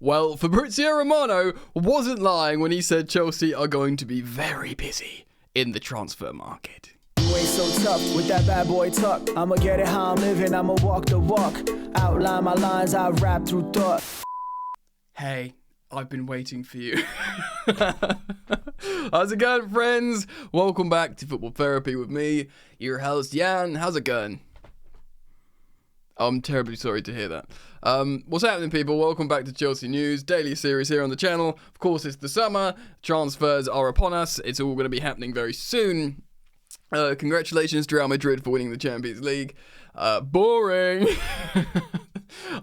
Well, Fabrizio Romano wasn't lying when he said Chelsea are going to be very busy in the transfer market. You ain't so tough with that bad boy tuck. I'ma get it how I'm living, I'ma walk the walk. Outline my lines, I rap through thought. Hey, I've been waiting for you. How's it going, friends? Welcome back to Football Therapy with me, your host, Jan. How's it going? I'm terribly sorry to hear that. What's happening, people? Welcome back to Chelsea News, daily series here on the channel. Of course, it's the summer. Transfers are upon us. It's all going to be happening very soon. Congratulations to Real Madrid for winning the Champions League. Boring.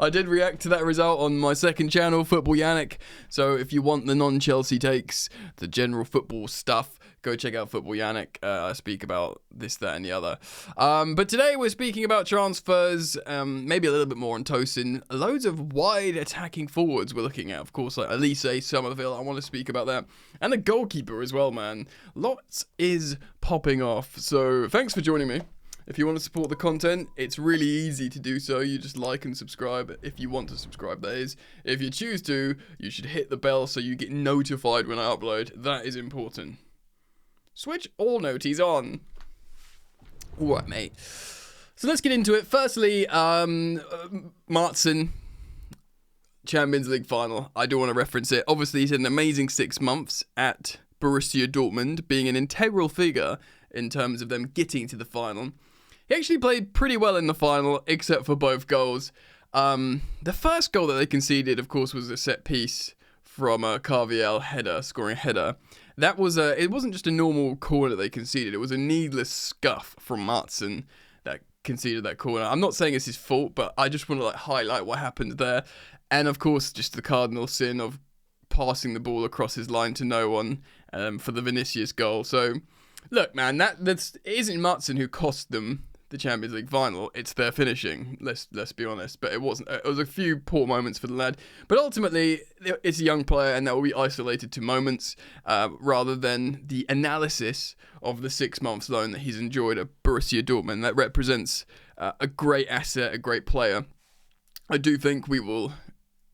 I did react to that result on my second channel, Football Yannick. So if you want the non-Chelsea takes, the general football stuff, go check out Football Yannick. I speak about this, that, and the other. But today we're speaking about transfers, maybe a little bit more on Tosin. Loads of wide attacking forwards we're looking at. Of course, like Elise, Somerville, I want to speak about that. And the goalkeeper as well, man. Lots is popping off. So thanks for joining me. If you want to support the content, it's really easy to do so. You just like and subscribe if you want to subscribe, that is. If you choose to, you should hit the bell so you get notified when I upload. That is important. Switch all noties on. Alright, mate. So let's get into it. Firstly, Maatsen, Champions League final. I do want to reference it. Obviously, he's had an amazing 6 months at Borussia Dortmund, being an integral figure in terms of them getting to the final. He actually played pretty well in the final, except for both goals. The first goal that they conceded, of course, was a set piece from a Carviel header, scoring a header. That was it wasn't just a normal corner they conceded. It was a needless scuff from Maatsen that conceded that corner. I'm not saying it's his fault, but I just want to highlight what happened there. And of course, just the cardinal sin of passing the ball across his line to no one for the Vinicius goal. So, look, man, it isn't Maatsen who cost them the Champions League final. It's their finishing. Let's be honest. But it wasn't. It was a few poor moments for the lad. But ultimately, it's a young player, and that will be isolated to moments rather than the analysis of the 6 months loan that he's enjoyed at Borussia Dortmund. That represents a great asset, a great player. I do think we will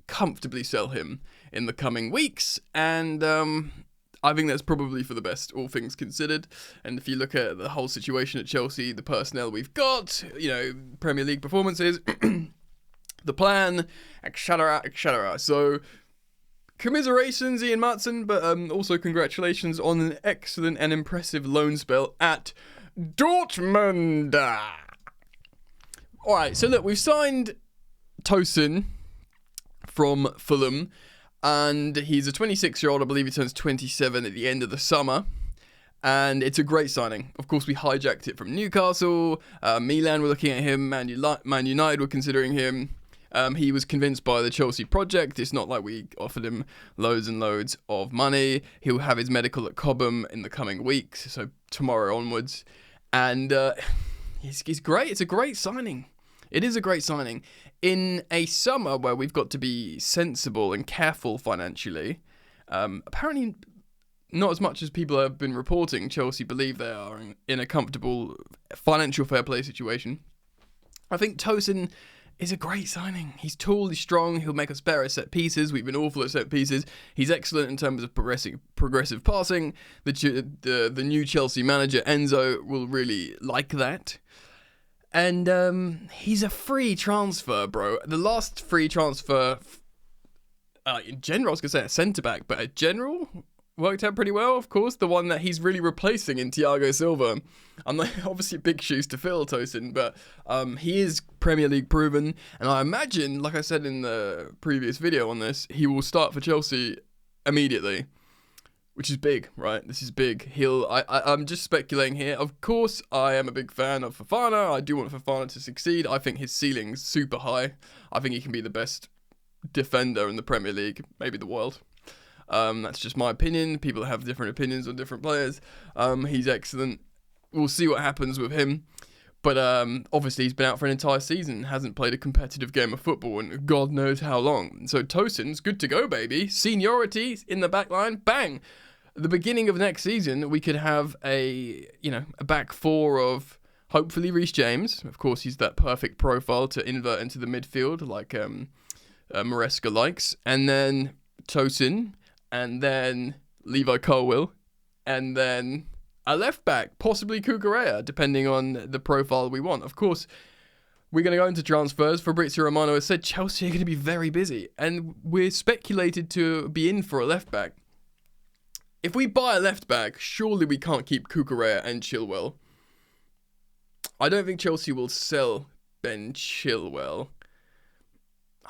comfortably sell him in the coming weeks, and I think that's probably for the best, all things considered. And if you look at the whole situation at Chelsea, the personnel we've got, Premier League performances, the plan, etc., etc. So, commiserations, Ian Maatsen, but also congratulations on an excellent and impressive loan spell at Dortmund. Alright, so look, we've signed Tosin from Fulham. And he's a 26-year-old, I believe he turns 27 at the end of the summer. And it's a great signing. Of course, we hijacked it from Newcastle. Milan were looking at him. Man United were considering him. He was convinced by the Chelsea project. It's not like we offered him loads and loads of money. He'll have his medical at Cobham in the coming weeks, so tomorrow onwards. And he's great. It's a great signing. It is a great signing. In a summer where we've got to be sensible and careful financially, apparently not as much as people have been reporting, Chelsea believe they are in a comfortable financial fair play situation. I think Tosin is a great signing. He's tall, he's strong, he'll make us better at set pieces. We've been awful at set pieces. He's excellent in terms of progressive passing. The new Chelsea manager, Enzo, will really like that. And he's a free transfer, bro. The last free transfer, in general, I was going to say a centre-back, but a general worked out pretty well, of course. The one that he's really replacing in Thiago Silva. I'm obviously big shoes to fill, Tosin, but he is Premier League proven. And I imagine, like I said in the previous video on this, he will start for Chelsea immediately. Which is big, right? This is big. I'm just speculating here. Of course, I am a big fan of Fofana. I do want Fofana to succeed. I think his ceiling's super high. I think he can be the best defender in the Premier League, maybe the world. That's just my opinion. People have different opinions on different players. He's excellent. We'll see what happens with him. But obviously he's been out for an entire season, hasn't played a competitive game of football in God knows how long. So Tosin's good to go, baby. Seniority in the back line, bang. At the beginning of next season, we could have a back four of hopefully Reece James. Of course, he's that perfect profile to invert into the midfield, like Maresca likes, and then Tosin, and then Levi Colwill, and then a left back, possibly Cucurella, depending on the profile we want. Of course, we're going to go into transfers. Fabrizio Romano has said Chelsea are going to be very busy, and we're speculated to be in for a left back. If we buy a left back, surely we can't keep Cucurella and Chilwell. I don't think Chelsea will sell Ben Chilwell.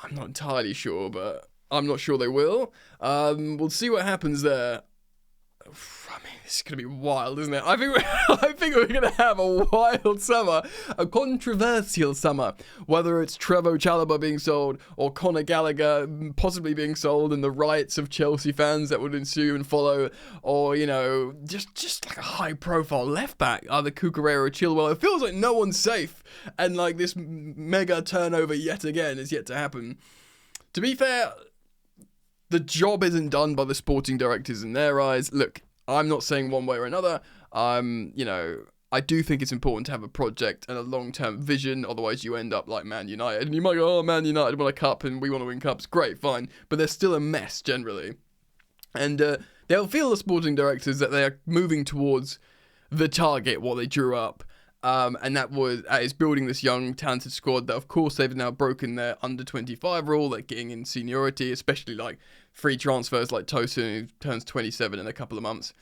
I'm not entirely sure, but I'm not sure they will. We'll see what happens there. I mean, this is going to be wild, isn't it? I think we're going to have a wild summer, a controversial summer. Whether it's Trevoh Chalobah being sold or Conor Gallagher possibly being sold and the riots of Chelsea fans that would ensue and follow, or, you know, just like a high-profile left-back, either Cucurella or Chilwell. It feels like no one's safe, and like this mega turnover yet again is yet to happen. To be fair, the job isn't done by the sporting directors in their eyes. Look, I'm not saying one way or another. I do think it's important to have a project and a long-term vision. Otherwise, you end up like Man United. And you might go, oh, Man United won a cup and we want to win cups. Great, fine. But they're still a mess, generally. And they'll feel, the sporting directors, that they are moving towards the target, what they drew up. And that is building this young, talented squad that, of course, they've now broken their under-25 rule. They're getting in seniority, especially like free transfers like Tosin, who turns 27 in a couple of months.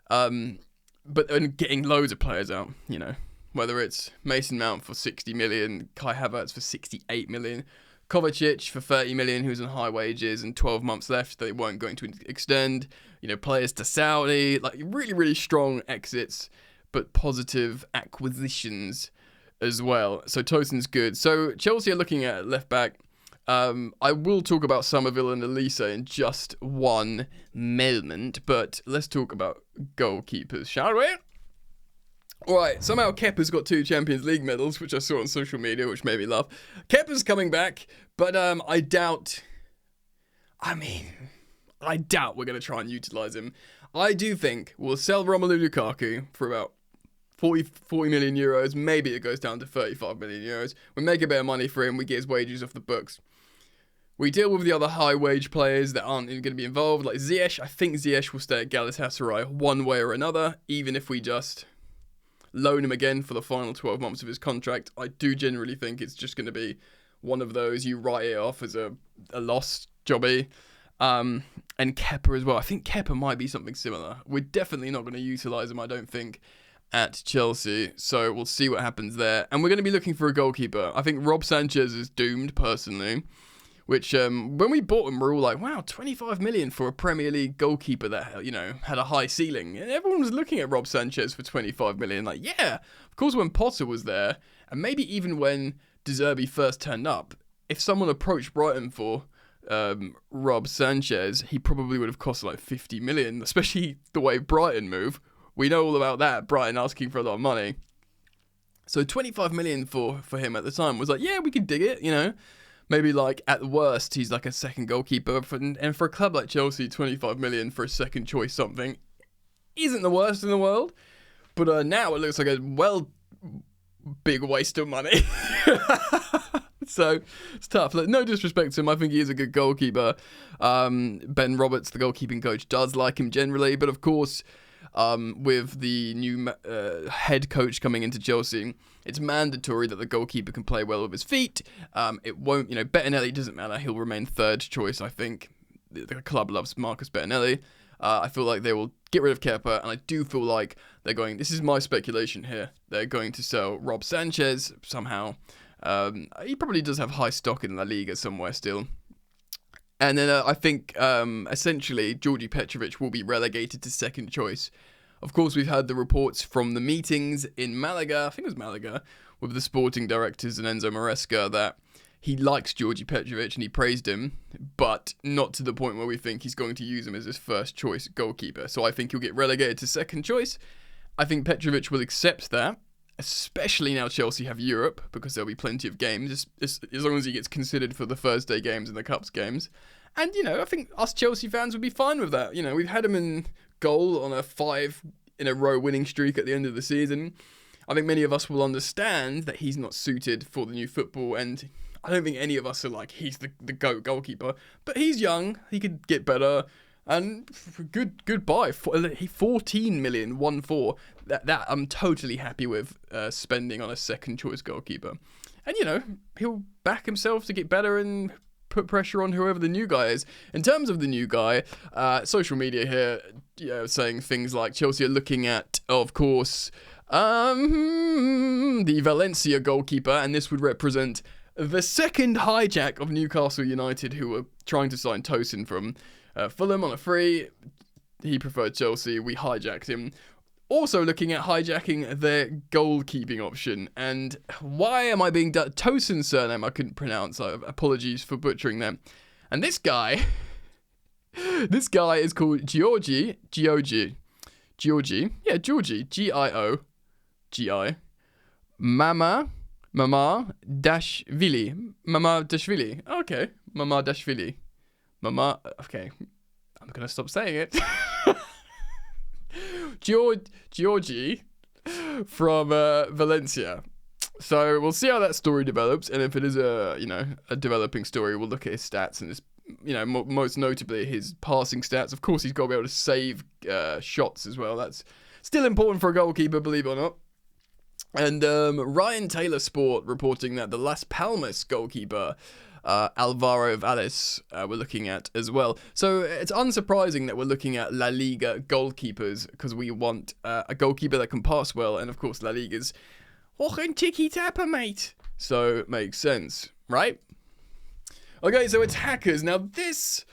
But getting loads of players out, you know, whether it's Mason Mount for 60 million, Kai Havertz for 68 million, Kovacic for 30 million, who's on high wages and 12 months left that they weren't going to extend. You know, players to Saudi, like really, really strong exits, but positive acquisitions as well. So Tosin's good. So Chelsea are looking at left back. I will talk about Somerville and Elisa in just one moment, but let's talk about goalkeepers, shall we? Alright, somehow Kepa's got 2 Champions League medals, which I saw on social media, which made me laugh. Kepa's coming back, but I doubt we're going to try and utilise him. I do think we'll sell Romelu Lukaku for about 40 million euros. Maybe it goes down to 35 million euros. We make a bit of money for him. We get his wages off the books. We deal with the other high-wage players that aren't going to be involved, like Ziyech. I think Ziyech will stay at Galatasaray one way or another, even if we just loan him again for the final 12 months of his contract. I do generally think it's just going to be one of those, you write it off as a lost jobby. And Kepa as well. I think Kepa might be something similar. We're definitely not going to utilise him, I don't think, at Chelsea. So we'll see what happens there. And we're going to be looking for a goalkeeper. I think Rob Sanchez is doomed, personally. Which, when we bought him, we were all like, wow, 25 million for a Premier League goalkeeper that, you know, had a high ceiling. And everyone was looking at Rob Sanchez for 25 million. Like, yeah, of course, when Potter was there, and maybe even when De Zerbi first turned up, if someone approached Brighton for Rob Sanchez, he probably would have cost like 50 million, especially the way Brighton move. We know all about that, Brighton asking for a lot of money. So 25 million for him at the time was like, yeah, we can dig it, you know. Maybe, like, at the worst, he's like a second goalkeeper. And for a club like Chelsea, 25 million for a second choice something isn't the worst in the world. But now it looks like a big waste of money. So it's tough. Like, no disrespect to him. I think he is a good goalkeeper. Ben Roberts, the goalkeeping coach, does like him generally. But, of course, with the new head coach coming into Chelsea, it's mandatory that the goalkeeper can play well with his feet. It won't, Bettinelli doesn't matter. He'll remain third choice, I think. The club loves Marcus Bettinelli. I feel like they will get rid of Kepa, and I do feel like they're going, this is my speculation here, they're going to sell Rob Sanchez somehow. He probably does have high stock in La Liga somewhere still. And then I think, essentially, Georgi Petrovic will be relegated to second choice. Of course, we've had the reports from the meetings in Malaga, I think it was Malaga, with the sporting directors and Enzo Maresca, that he likes Georgi Petrovic and he praised him, but not to the point where we think he's going to use him as his first choice goalkeeper. So I think he'll get relegated to second choice. I think Petrovic will accept that, especially now Chelsea have Europe, because there'll be plenty of games, as long as he gets considered for the Thursday games and the Cups games. And, I think us Chelsea fans would be fine with that. We've had him in goal on a 5-in-a-row winning streak at the end of the season. I think many of us will understand that he's not suited for the new football, and I don't think any of us are like, he's the GOAT goalkeeper. But he's young. He could get better. And good buy. 14 million, 1-4. That I'm totally happy with spending on a second choice goalkeeper. And, he'll back himself to get better and put pressure on whoever the new guy is. In terms of the new guy, social media here, saying things like Chelsea are looking at, of course, the Valencia goalkeeper, and this would represent the second hijack of Newcastle United, who were trying to sign Tosin from Fulham on a free. He preferred Chelsea. We hijacked him. Also looking at hijacking their goalkeeping option. And why am I being done? Tosin's surname I couldn't pronounce. Apologies for butchering that. And this guy is called Giorgi. Yeah, Georgie. G-I-O-G-I. Mama Dashvili. Okay. Mama Dashvili. Okay. I'm going to stop saying it. Georgie from Valencia. So we'll see how that story develops, and if it is a developing story, we'll look at his stats and his, most notably his passing stats. Of course, he's got to be able to save shots as well. That's still important for a goalkeeper, believe it or not. And Ryan Taylor Sport reporting that the Las Palmas goalkeeper Alvaro Valles we're looking at as well. So it's unsurprising that we're looking at La Liga goalkeepers, because we want a goalkeeper that can pass well, and of course La Liga's tiki-taka, mate. So it makes sense, right? Okay, so attackers. Now this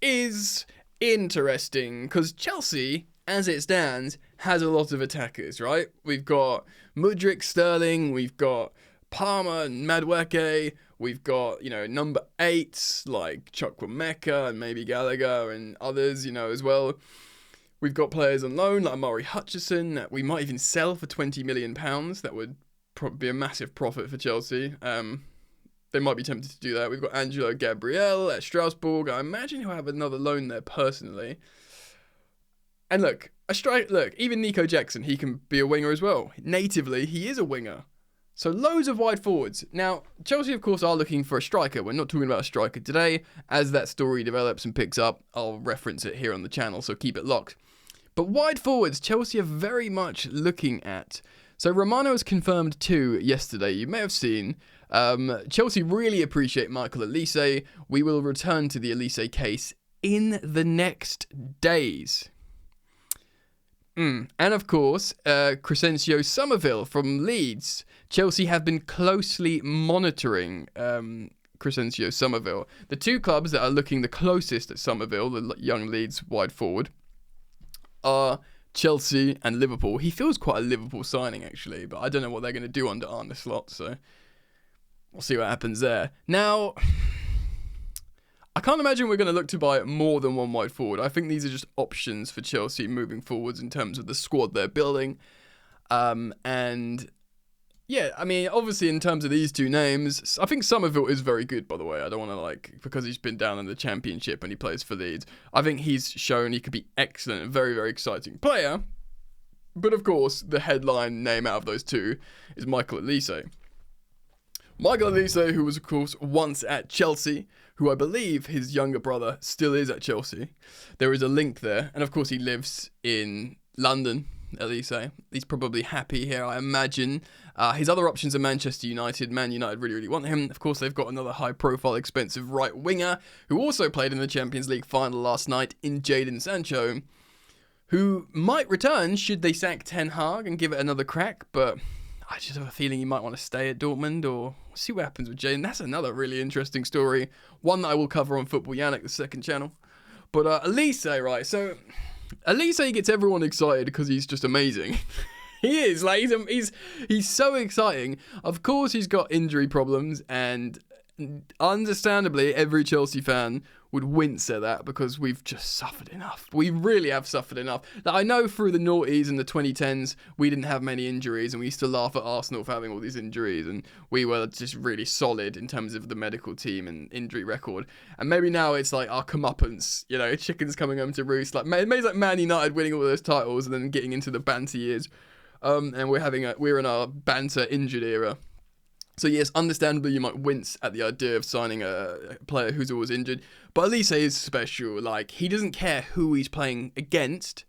is interesting, because Chelsea, as it stands, has a lot of attackers, right? We've got Mudryk, Sterling, we've got Palmer and Madueke, we've got, number 8s like Chukwuemeka and maybe Gallagher and others, as well. We've got players on loan like Amari Hutchison that we might even sell for £20 million. That would probably be a massive profit for Chelsea. They might be tempted to do that. We've got Angelo Gabriel at Strasbourg. I imagine he'll have another loan there personally. And look, even Nico Jackson, he can be a winger as well. Natively, he is a winger. So loads of wide forwards. Now, Chelsea, of course, are looking for a striker. We're not talking about a striker today. As that story develops and picks up, I'll reference it here on the channel, so keep it locked. But wide forwards, Chelsea are very much looking at. So Romano has confirmed 2 yesterday. You may have seen. Chelsea really appreciate Michael Olise. We will return to the Olise case in the next days. And of course, Crescencio Somerville from Leeds. Chelsea have been closely monitoring Crescencio Somerville. The 2 clubs that are looking the closest at Somerville, the young Leeds wide forward, are Chelsea and Liverpool. He feels quite a Liverpool signing, actually, but I don't know what they're going to do under Arne Slot, so we'll see what happens there. Now, I can't imagine we're going to look to buy more than one wide forward. I think these are just options for Chelsea moving forwards in terms of the squad they're building. And yeah, I mean, obviously in terms of these 2 names, I think Somerville is very good, by the way. I don't want to because he's been down in the Championship and he plays for Leeds. I think he's shown he could be excellent, a very, very exciting player. But of course, the headline name out of those 2 is Michael Olise. Michael Olise, who was, of course, once at Chelsea, who I believe his younger brother still is at Chelsea. There is a link there. And, of course, he lives in London, Olise. He's probably happy here, I imagine. His other options are Manchester United. Man United really, really want him. Of course, they've got another high-profile, expensive right winger who also played in the Champions League final last night in Jadon Sancho, who might return should they sack Ten Hag and give it another crack, but I just have a feeling he might want to stay at Dortmund, or see what happens with Jadon. That's another really interesting story, one that I will cover on Football Yannick, the second channel. But Olise, right, so Olise gets everyone excited because he's just amazing. He is, he's so exciting. Of course he's got injury problems, and understandably every Chelsea fan would wince at that, because we've just suffered enough. We really have suffered enough. Now, I know through the noughties and the 2010s, we didn't have many injuries, and we used to laugh at Arsenal for having all these injuries, and we were just really solid in terms of the medical team and injury record. And maybe now it's like our comeuppance, chickens coming home to roost. Maybe it's like Man United winning all those titles and then getting into the banter years. And we're in our banter injured era. So yes, understandably you might wince at the idea of signing a player who's always injured, but Elise is special. Like, he doesn't care who he's playing against,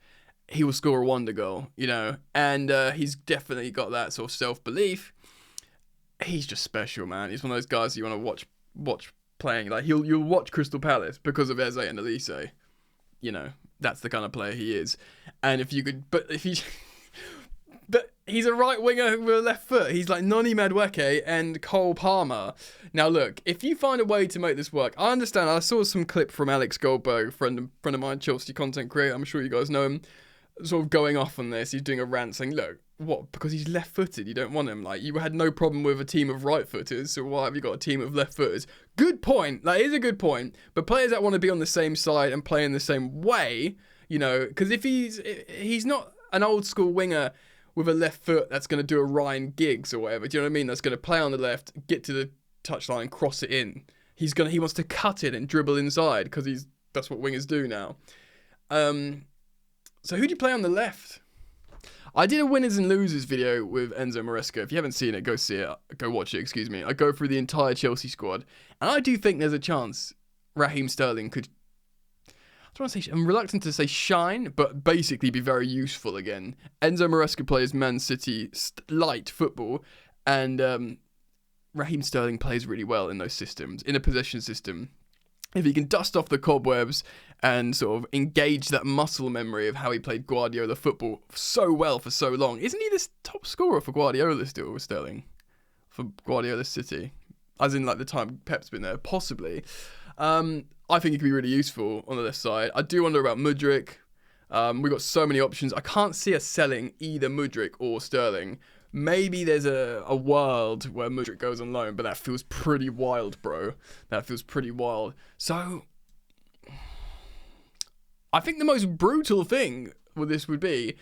he will score a wonder goal, you know, and he's definitely got that sort of self-belief. He's just special, man. He's one of those guys you want to watch playing. Like, you'll watch Crystal Palace because of Eze and Elise. You know, that's the kind of player he is. And if you could, but he's a right winger with a left foot. He's like Noni Madueke and Cole Palmer. Now look, if you find a way to make this work, I understand. I saw some clip from Alex Goldberg, friend of mine, Chelsea content creator. I'm sure you guys know him. Sort of going off on this. He's doing a rant saying, look, what? Because he's left-footed, you don't want him. Like, you had no problem with a team of right-footers, so why have you got a team of left-footers? Good point. That is a good point. But players that want to be on the same side and play in the same way, you know, because if he's not an old-school winger with a left foot that's going to do a Ryan Giggs or whatever, do you know what I mean? That's going to play on the left, get to the touchline, cross it in. He wants to cut it and dribble inside because that's what wingers do now. So who do you play on the left? I did a winners and losers video with Enzo Maresca. If you haven't seen it, go see it. Go watch it, excuse me. I go through the entire Chelsea squad. And I do think there's a chance Raheem Sterling could, I'm reluctant to say shine, but basically be very useful again. Enzo Maresca plays Man City light football, and Raheem Sterling plays really well in those systems, in a possession system. If he can dust off the cobwebs and sort of engage that muscle memory of how he played Guardiola football so well for so long. Isn't he the top scorer for Guardiola still with Sterling? For Guardiola City? As in, like, the time Pep's been there? Possibly. I think he could be really useful on the left side. I do wonder about Mudryk. We've got so many options. I can't see us selling either Mudryk or Sterling. Maybe there's a world where Mudryk goes on loan, but that feels pretty wild, bro. That feels pretty wild. So, I think the most brutal thing with this would be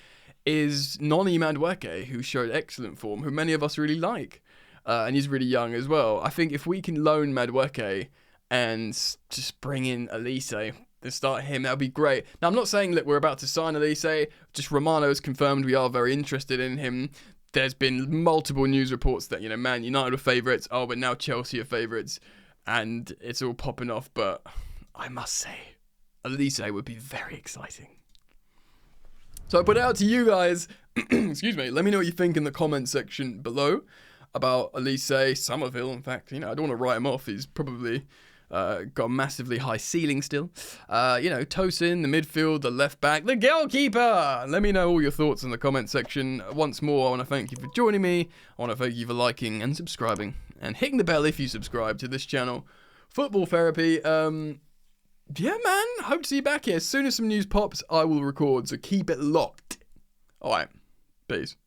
is Noni Madueke, who showed excellent form, who many of us really like. And he's really young as well. I think if we can loan Madueke and just bring in Elise and start him, that would be great. Now, I'm not saying that we're about to sign Elise. Just Romano has confirmed we are very interested in him. There's been multiple news reports that, you know, Man United are favourites. Oh, but now Chelsea are favourites. And it's all popping off. But I must say, Elise would be very exciting. So I put it out to you guys. Excuse me. Let me know what you think in the comment section below about Elise Somerville. In fact, you know, I don't want to write him off. He's probably got a massively high ceiling still. You know, Tosin, the midfield, the left back, the goalkeeper. Let me know all your thoughts in the comment section. Once more, I want to thank you for joining me. I want to thank you for liking and subscribing and hitting the bell if you subscribe to this channel. Football Therapy. Yeah, man. Hope to see you back here. As soon as some news pops, I will record. So keep it locked. All right. Peace.